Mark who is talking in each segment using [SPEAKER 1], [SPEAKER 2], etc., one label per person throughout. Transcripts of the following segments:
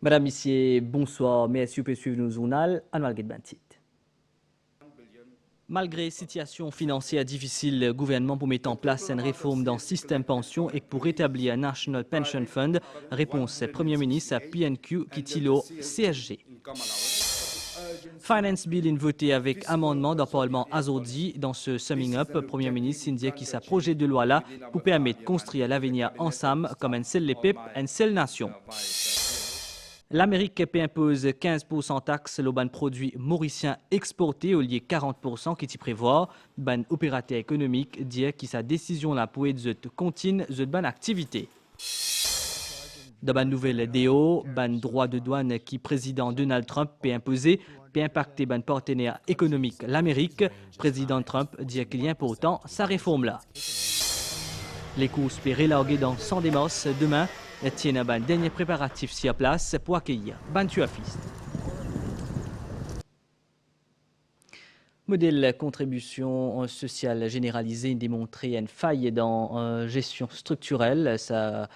[SPEAKER 1] Madame, Monsieur, bonsoir. Merci pour suivre nos journal. Annual Bantit. Malgré situation financière difficile, le gouvernement pour mettre en place une réforme dans le système pension et pour rétablir un National Pension Fund, réponse Premier ministre à PNQ qui tilo CSG. Finance Bill est voté avec amendement dans le Parlement aujourd'hui. Dans ce summing up, le Premier ministre indique qu'il sa projet de loi là pour permettre de construire l'avenir ensemble comme un seul peuple, une seule nation. L'Amérique impose 15% taxe sur les produits mauriciens exportés au lieu de 40% qui y prévoit. Ban opérateur économique dit que sa décision là pour être continue cette bonne activité. Dans la nouvelle DO, ban droit de douane qui président Donald Trump peut imposer peut impacter ban partenaire économique l'Amérique. Président Trump dit qu'il y a important sa réforme là. Les courses peuvent relarguer dans 100 démos demain. Tiennent un dernier préparatif sur place pour accueillir ban tuafiste. Modèle contribution sociale généralisée démontré une faille dans gestion structurelle. Ce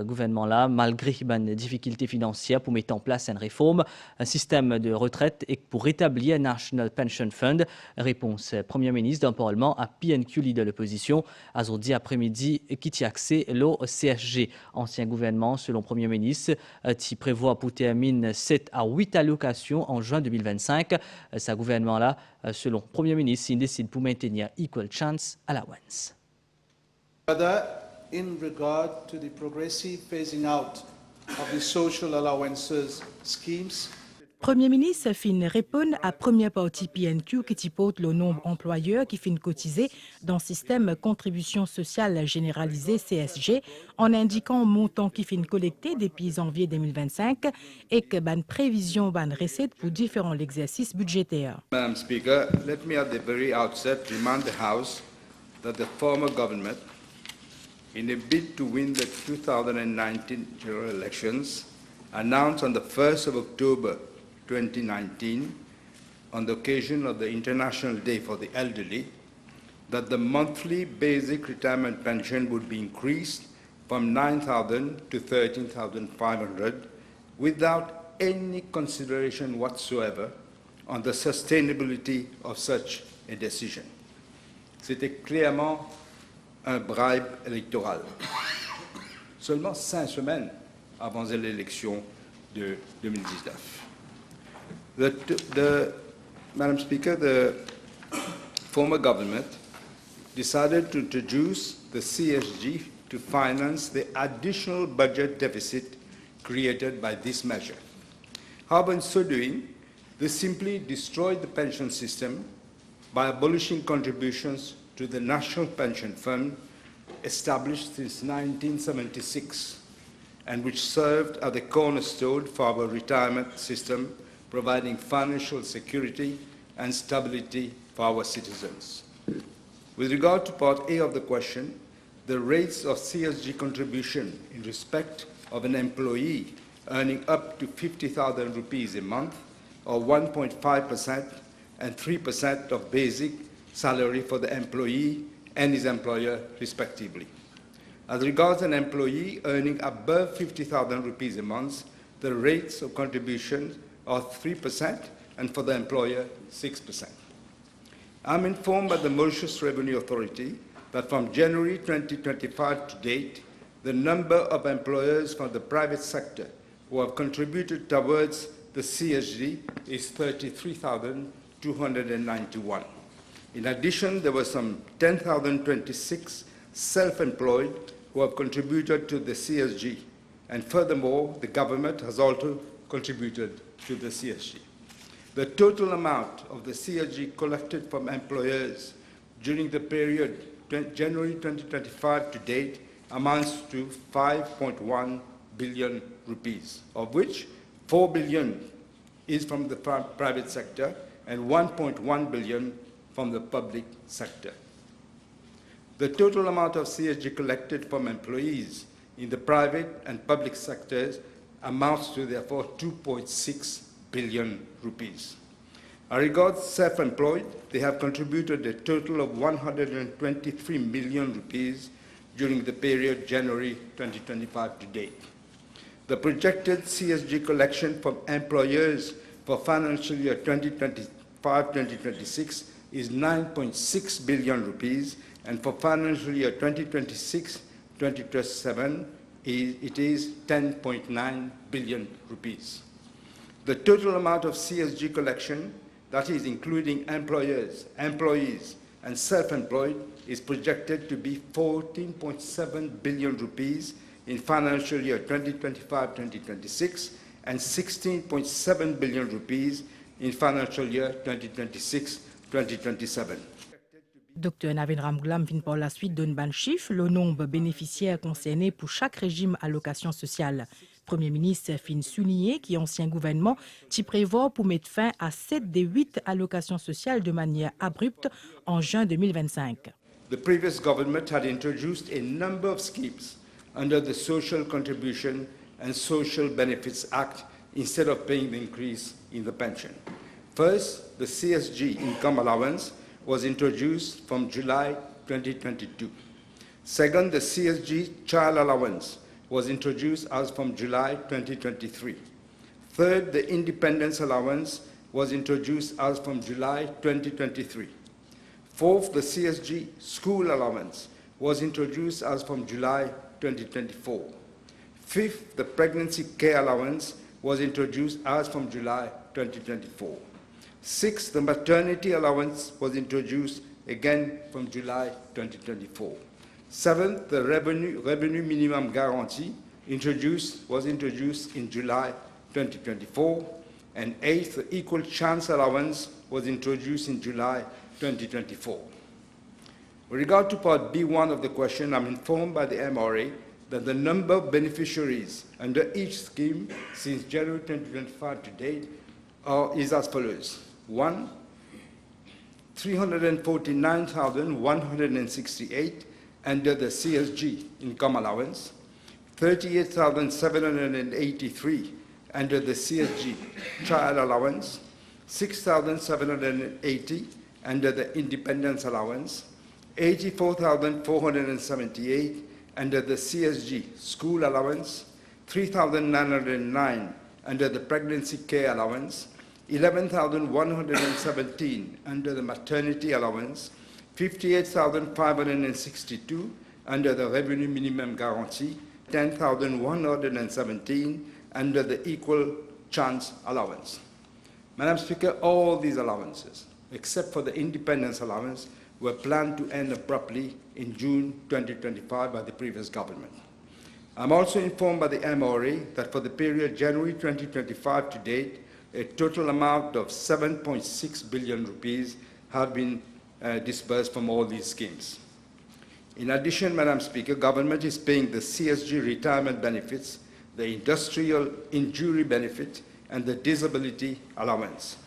[SPEAKER 1] gouvernement-là, malgré une difficulté financière pour mettre en place une réforme, un système de retraite et pour rétablir un National Pension Fund. Réponse Premier ministre d'un Parlement à PNQ, leader de l'opposition, aujourd'hui après-midi, qui y accès au CSG. Ancien gouvernement, selon Premier ministre, qui prévoit pour terminer 7 à 8 allocations en juin 2025. Ce gouvernement-là, selon Premier ministre, il décide pour maintenir Equal Chance Allowance.
[SPEAKER 2] In regard to the progressive phasing out of the social allowances schemes.
[SPEAKER 3] Premier ministre fin répond à première partie PNQ qui typote le nombre d'employeurs qui fin cotiser dans le système contribution sociale généralisée CSG en indiquant le montant qui fin collecté depuis janvier 2025 et que ban prévision ban recette pour différents exercices budgétaires.
[SPEAKER 4] Madam Speaker, let me at the very outset remind the House that the former government, in a bid to win the 2019 general elections, announced on the 1st of October 2019, on the occasion of the International Day for the Elderly, that the monthly basic retirement pension would be increased from 9,000 to 13,500 without any consideration whatsoever on the sustainability of such a decision. C'était clairement un bribe électoral. Seulement 5 semaines avant l'élection de 2019. Madam Speaker, the former government decided to introduce the CSG to finance the additional budget deficit created by this measure. However, in so doing, they simply destroyed the pension system by abolishing contributions to the National Pension Fund established since 1976 and which served as the cornerstone for our retirement system, providing financial security and stability for our citizens. With regard to Part A of the question, the rates of CSG contribution in respect of an employee earning up to 50,000 rupees a month, or 1.5% and 3% of basic salary for the employee and his employer, respectively. As regards an employee earning above 50,000 rupees a month, the rates of contribution are 3%, and for the employer, 6%. I'm informed by the Mauritius Revenue Authority that from January 2025 to date, the number of employers from the private sector who have contributed towards the CSG is 33,291. In addition, there were some 10,026 self-employed who have contributed to the CSG. And furthermore, the government has also contributed to the CSG. The total amount of the CSG collected from employers during the period January 2025 to date amounts to 5.1 billion rupees, of which 4 billion is from the private sector and 1.1 billion from the public sector. The total amount of CSG collected from employees in the private and public sectors amounts to therefore 2.6 billion rupees. As regards self-employed, they have contributed a total of 123 million rupees during the period January 2025 to date. The projected CSG collection from employers for financial year 2025-2026 is 9.6 billion rupees, and for financial year 2026-2027, it is 10.9 billion rupees. The total amount of CSG collection, that is including employers, employees, and self-employed, is projected to be 14.7 billion rupees in financial year 2025-2026 and 16.7 billion rupees in financial year 2026-2027.
[SPEAKER 3] Dr Navin Ramgoolam vient par la suite d'un ban chiffre le nombre de bénéficiaires concernés pour chaque régime allocation sociale. Premier ministre fin souligné qui ancien gouvernement t'y prévoit pour mettre fin à 7 des 8 allocations sociales de manière abrupte en juin 2025.
[SPEAKER 4] The previous government had introduced a number of schemes under the Social Contribution and Social Benefits Act instead of paying the increase in the pension. First, the CSG income allowance was introduced from July 2022. Second, the CSG child allowance was introduced as from July 2023. Third, the independence allowance was introduced as from July 2023. Fourth, the CSG school allowance was introduced as from July 2024. Fifth, the pregnancy care allowance was introduced as from July 2024. Sixth, the maternity allowance was introduced again from July 2024. Seventh, the revenue minimum guarantee was introduced in July 2024. And eighth, the equal chance allowance was introduced in July 2024. With regard to Part B1 of the question, I'm informed by the MRA that the number of beneficiaries under each scheme since January 2025 to date is as follows. 1, 349,168 under the CSG income allowance, 38,783 under the CSG child allowance, 6,780 under the independence allowance, 84,478 under the CSG school allowance, 3,909 under the pregnancy care allowance, 11,117 under the maternity allowance, 58,562 under the revenue minimum guarantee, 10,117 under the equal chance allowance. Madam Speaker, all these allowances, except for the independence allowance, were planned to end abruptly in June 2025 by the previous government. I'm also informed by the MRA that for the period January 2025 to date, a total amount of 7.6 billion rupees have been disbursed from all these schemes. In addition, Madam Speaker, government is paying the CSG retirement benefits, the industrial injury benefit, and the disability allowance.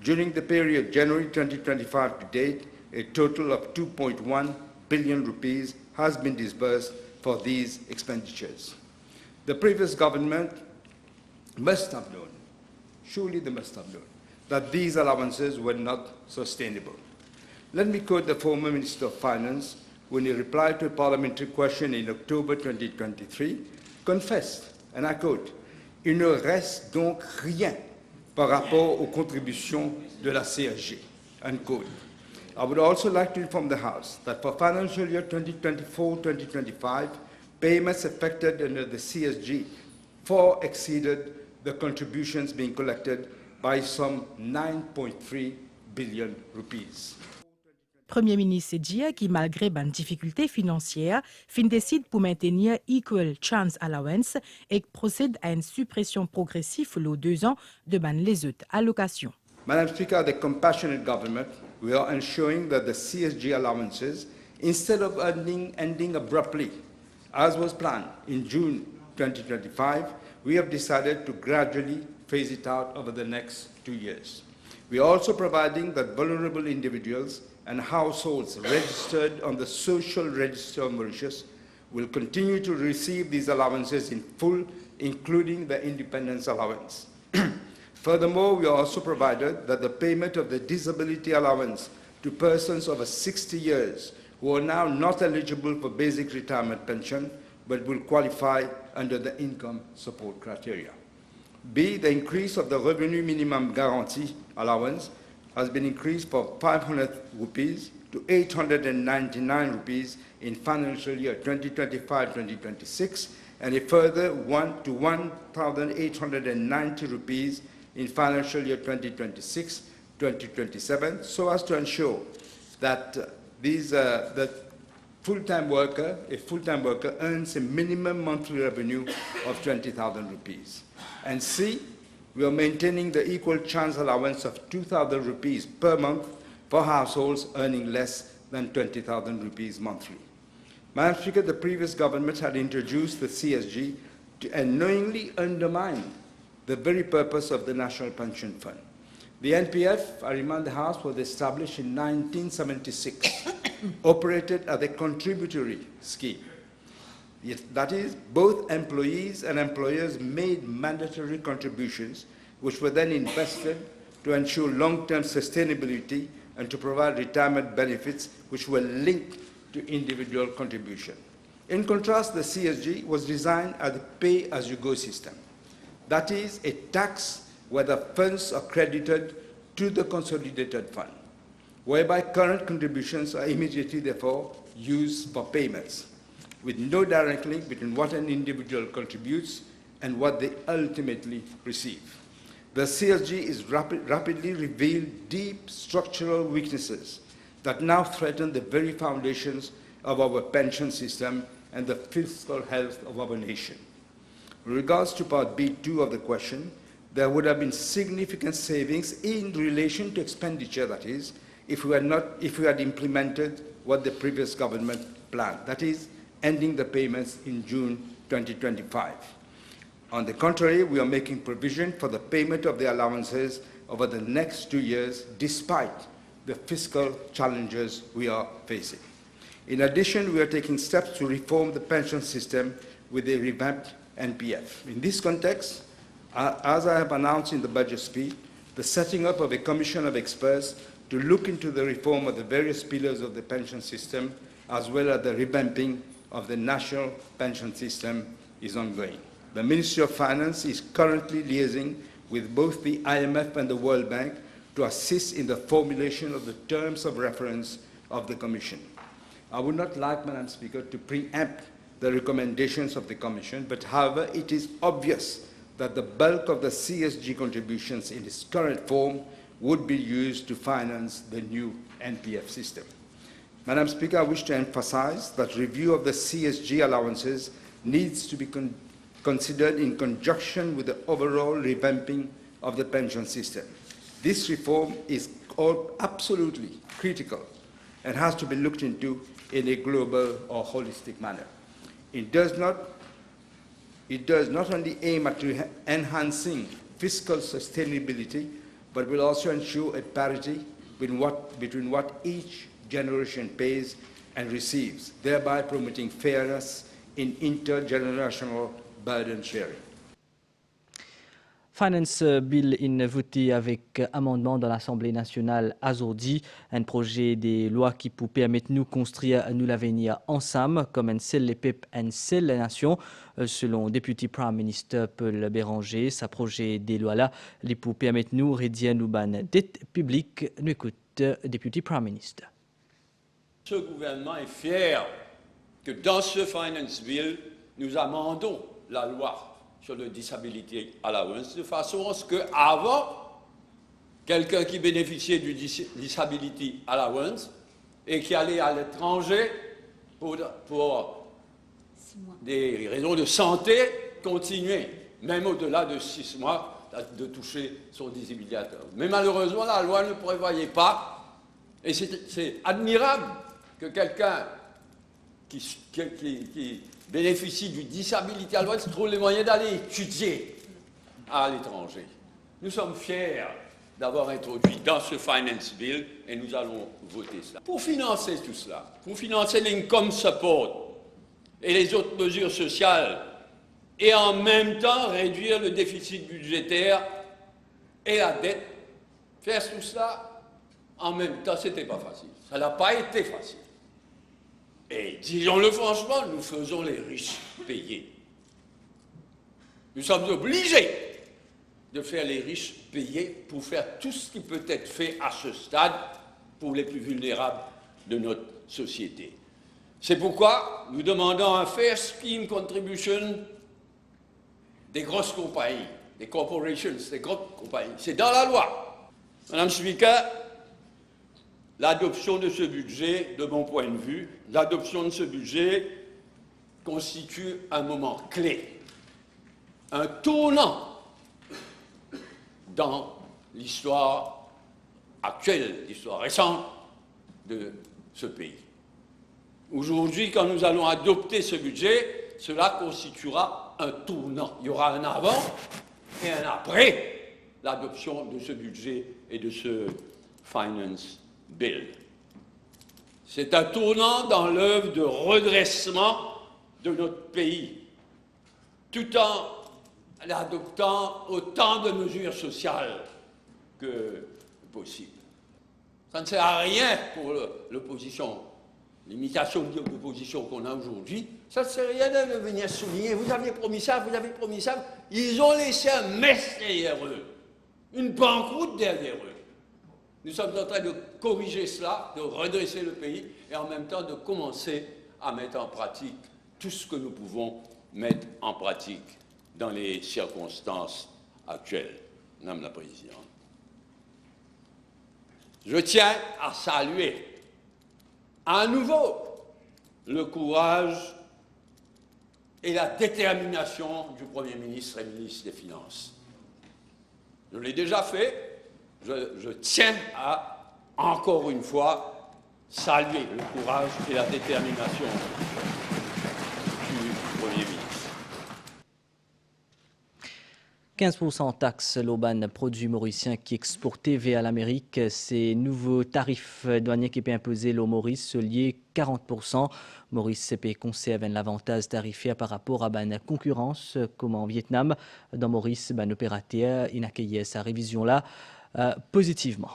[SPEAKER 4] During the period January 2025 to date, a total of 2.1 billion rupees has been disbursed for these expenditures. The previous government must have known, surely they must have known, that these allowances were not sustainable. Let me quote the former Minister of Finance when he replied to a parliamentary question in October 2023, confessed, and I quote, « Il ne reste donc rien par rapport aux contributions de la CSG », unquote. I would also like to inform the House that for financial year 2024-2025, payments effected under the CSG far exceeded the contributions being collected by some 9.3 billion rupees.
[SPEAKER 3] Premier ministre dit qui, malgré une difficulté financière, décide pour maintenir Equal Chance Allowance et procède à une suppression progressive aux 2 ans de les autres allocations.
[SPEAKER 4] Madam Speaker, the compassionate government, we are ensuring that the CSG allowances, instead of ending abruptly, as was planned in June 2025, we have decided to gradually phase it out over the next 2 years. We are also providing that vulnerable individuals and households registered on the Social Register of Mauritius will continue to receive these allowances in full, including the independence allowance. Furthermore, we also provided that the payment of the disability allowance to persons over 60 years who are now not eligible for basic retirement pension but will qualify under the income support criteria. B, the increase of the revenue minimum guarantee allowance has been increased from 500 rupees to 899 rupees in financial year 2025-2026, and a further 1,890 rupees in financial year 2026-2027, so as to ensure that a full-time worker earns a minimum monthly revenue of 20,000 rupees. And C, we are maintaining the equal chance allowance of 2,000 rupees per month for households earning less than 20,000 rupees monthly. Madam Speaker, the previous government had introduced the CSG to unknowingly undermine the very purpose of the National Pension Fund. The NPF, I remind the House, was established in 1976, operated as a contributory scheme. That is, both employees and employers made mandatory contributions, which were then invested to ensure long-term sustainability and to provide retirement benefits which were linked to individual contribution. In contrast, the CSG was designed as a pay-as-you-go system. That is, a tax where the funds are credited to the consolidated fund, whereby current contributions are immediately, therefore, used for payments, with no direct link between what an individual contributes and what they ultimately receive. The CSG is rapidly revealed deep structural weaknesses that now threaten the very foundations of our pension system and the fiscal health of our nation. In regards to Part B2 of the question, there would have been significant savings in relation to expenditure, that is, if we had implemented what the previous government planned, that is, ending the payments in June 2025. On the contrary, we are making provision for the payment of the allowances over the next 2 years, despite the fiscal challenges we are facing. In addition, we are taking steps to reform the pension system with a revamped NPF. In this context, as I have announced in the budget speech, the setting up of a commission of experts to look into the reform of the various pillars of the pension system, as well as the revamping of the national pension system, is ongoing. The Ministry of Finance is currently liaising with both the IMF and the World Bank to assist in the formulation of the terms of reference of the Commission. I would not like, Madam Speaker, to preempt the recommendations of the Commission, but however, it is obvious that the bulk of the CSG contributions in its current form would be used to finance the new NPF system. Madam Speaker, I wish to emphasize that review of the CSG allowances needs to be considered in conjunction with the overall revamping of the pension system. This reform is absolutely critical and has to be looked into in a global or holistic manner. It does not only aim at enhancing fiscal sustainability, but will also ensure a parity between what each generation pays and receives, thereby promoting fairness in intergenerational burden sharing.
[SPEAKER 1] Finance Bill in voté avec amendement dans l'Assemblée nationale aujourd'hui, un projet de loi qui peut permettre nous construire nous l'avenir ensemble comme un seul les peuples, une seule nation, selon député Prime Minister Paul Béranger. Ce projet de loi-là, il peut permettre nous réduire nos dettes publiques. Nous écoutons député Prime Minister.
[SPEAKER 5] Ce gouvernement est fier que dans ce Finance Bill, nous amendons la loi sur le Disability Allowance, de façon à ce qu'avant, quelqu'un qui bénéficiait du Disability Allowance et qui allait à l'étranger pour des raisons de santé, continuait, même au-delà de 6 mois, de toucher son Disability Allowance. Mais malheureusement, la loi ne prévoyait pas, et c'est admirable que quelqu'un qui bénéficie du Disability Allowance trouve les moyens d'aller étudier à l'étranger. Nous sommes fiers d'avoir introduit dans ce Finance Bill et nous allons voter cela. Pour financer tout cela, pour financer l'income support et les autres mesures sociales et en même temps réduire le déficit budgétaire et la dette, faire tout cela en même temps, ce n'était pas facile. Ça n'a pas été facile. Et disons-le franchement, nous faisons les riches payer. Nous sommes obligés de faire les riches payer pour faire tout ce qui peut être fait à ce stade pour les plus vulnérables de notre société. C'est pourquoi nous demandons un fair scheme contribution des grosses compagnies, des corporations, des grosses compagnies. C'est dans la loi. Madame le Speaker, l'adoption de ce budget, de mon point de vue, l'adoption de ce budget constitue un moment clé, un tournant dans l'histoire actuelle, l'histoire récente de ce pays. Aujourd'hui, quand nous allons adopter ce budget, cela constituera un tournant. Il y aura un avant et un après l'adoption de ce budget et de ce Finance Bill. C'est un tournant dans l'œuvre de redressement de notre pays, tout en adoptant autant de mesures sociales que possible. Ça ne sert à rien pour l'opposition. L'imitation de l'opposition qu'on a aujourd'hui, ça ne sert à rien de venir souligner. Vous aviez promis ça, vous avez promis ça. Ils ont laissé un mess derrière eux, une banqueroute derrière eux. Nous sommes en train de corriger cela, de redresser le pays et en même temps de commencer à mettre en pratique tout ce que nous pouvons mettre en pratique dans les circonstances actuelles. Madame la Présidente. Je tiens à saluer à nouveau le courage et la détermination du Premier ministre et ministre des Finances. Je l'ai déjà fait, je tiens à, encore une fois, saluer le courage et la détermination du Premier ministre.
[SPEAKER 1] 15% taxes l'auban produits mauriciens qui exportés vers l'Amérique. Ces nouveaux tarifs douaniers qui peuvent imposer l'eau Maurice liés 40%. Maurice CP conserve un avantage tarifaire par rapport à la concurrence comme en Vietnam. Dans Maurice, l'opérateur il accueillait sa révision là positivement.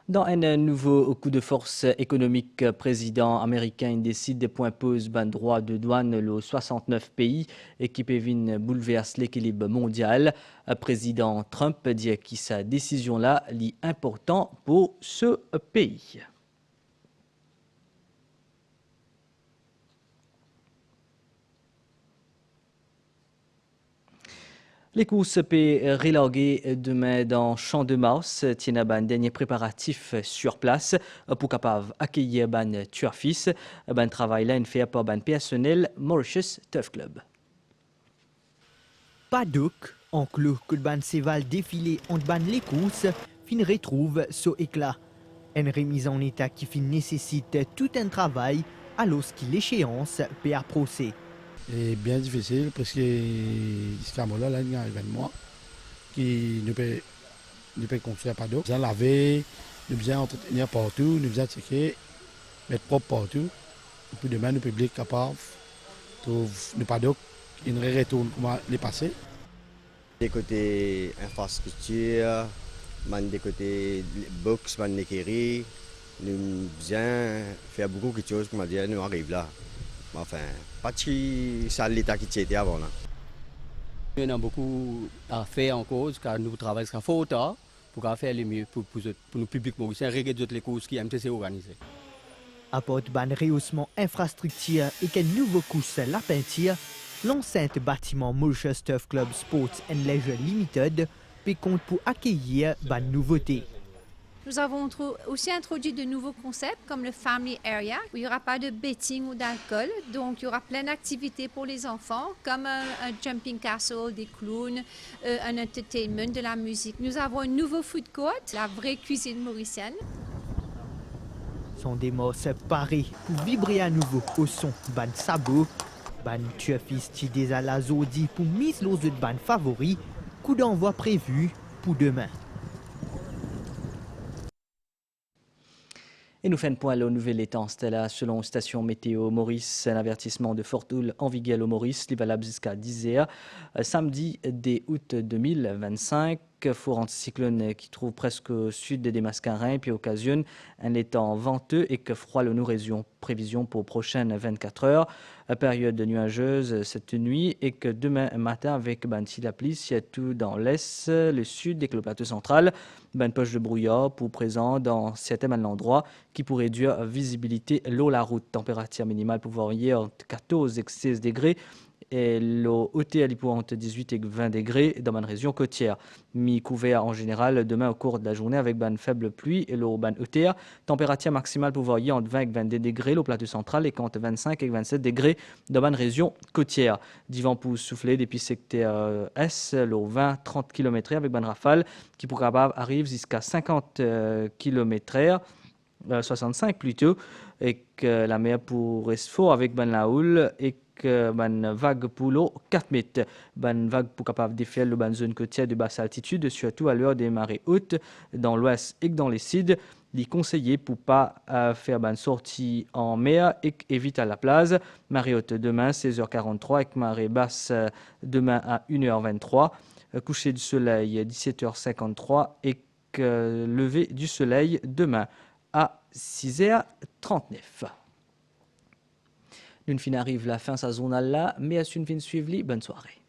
[SPEAKER 1] Dans un nouveau coup de force économique, le président américain décide de imposer un droit de douane aux 69 pays et qui peuvent bouleverser l'équilibre mondial. Le président Trump dit que sa décision-là est importante pour ce pays. Les courses peuvent reloguer demain dans Champ de Mars. Tiens un dernier préparatif sur place pour capable accueillir ban turfis. Ban travail là fait par ban personnel Maurice Turf Club.
[SPEAKER 6] Paddock, enclos que le ban séval défilé entre ban les courses, fin retrouve ce éclat. Une remise en état qui fin nécessite tout un travail alors qu'il l'échéance peut approcher.
[SPEAKER 7] C'est bien difficile parce que ce là il y a un événement qui ne peut construire pas d'eau. Nous allons laver, nous allons entretenir partout, nous allons checker, mettre propre partout. Et puis demain, le public capable trouve ne pas d'eau, il ne retourne comment les passer.
[SPEAKER 8] Des côtés infrastructure, des côtés box, l'équerrie, nous bien faire beaucoup de choses pour dire nous arrive là. Enfin, pas si ça l'état qui était avant là.
[SPEAKER 9] Il y a beaucoup à faire en cause car nous travaillons fort tard pour faire le mieux pour nos publics mauriciens, regarder les causes qui MTC organisées.
[SPEAKER 6] Apporte ban rehaussement infrastructure et qu'un nouveau course la peinture, l'enceinte bâtiment Maurice Turf Club Sports and Leisure Limited peut compte pour accueillir ban nouveauté.
[SPEAKER 10] Nous avons aussi introduit de nouveaux concepts comme le Family Area, où il n'y aura pas de betting ou d'alcool. Donc, il y aura plein d'activités pour les enfants, comme un jumping castle, des clowns, un entertainment, de la musique. Nous avons un nouveau food court, la vraie cuisine mauricienne.
[SPEAKER 6] Sont des mots séparés pour vibrer à nouveau au son ban sabot, ban turfiste des à la zodi pour mise l'os de ban favori, coup d'envoi prévu pour demain.
[SPEAKER 1] Et nous faisons point au nouvel étang. C'était là, selon station météo Maurice, un avertissement de forte houle en vigueur au Maurice, qui valable jusqu'à 10 heures. Samedi des août 2025, four anticyclone qui trouve presque au sud des Mascarins, puis occasionne un étang venteux et que froid le nous région. Prévision pour prochaines 24 heures. Période nuageuse cette nuit et que demain matin avec si la pluie, tout dans l'est, le sud et que le plateau central, poche de brouillard pour présent dans certains endroits qui pourrait réduire la visibilité l'eau la route. Température minimale pour varier entre 14 et 16 degrés et l'eau hôtel pour entre 18 et 20 degrés dans ma région côtière. Mi-couvert en général demain au cours de la journée avec faible pluie et l'eau hôtel. Température maximale pour varier entre 20 et 22 degrés au plateau central et entre 25 et 27 degrés dans ma région côtière. Divan pour souffler depuis secteur S, l'eau 20-30 km/h avec rafale qui pour capable arrive jusqu'à 50 km/h. 65 plutôt, et que la mer pour rester fort avec la houle et que vague pour l'eau 4 mètres. Vague pour capable défaire le zone côtière de basse altitude, surtout à l'heure des marées hautes dans l'ouest et dans les sides. Il est conseillé pour pas faire une sortie en mer et éviter à la plage. Marée haute demain 16h43 et marée basse demain à 1h23. Coucher du soleil 17h53 et lever du soleil demain à 6h39. Nous fin arrive la fin de sa Zournal là, mais à une fin suivie, bonne soirée.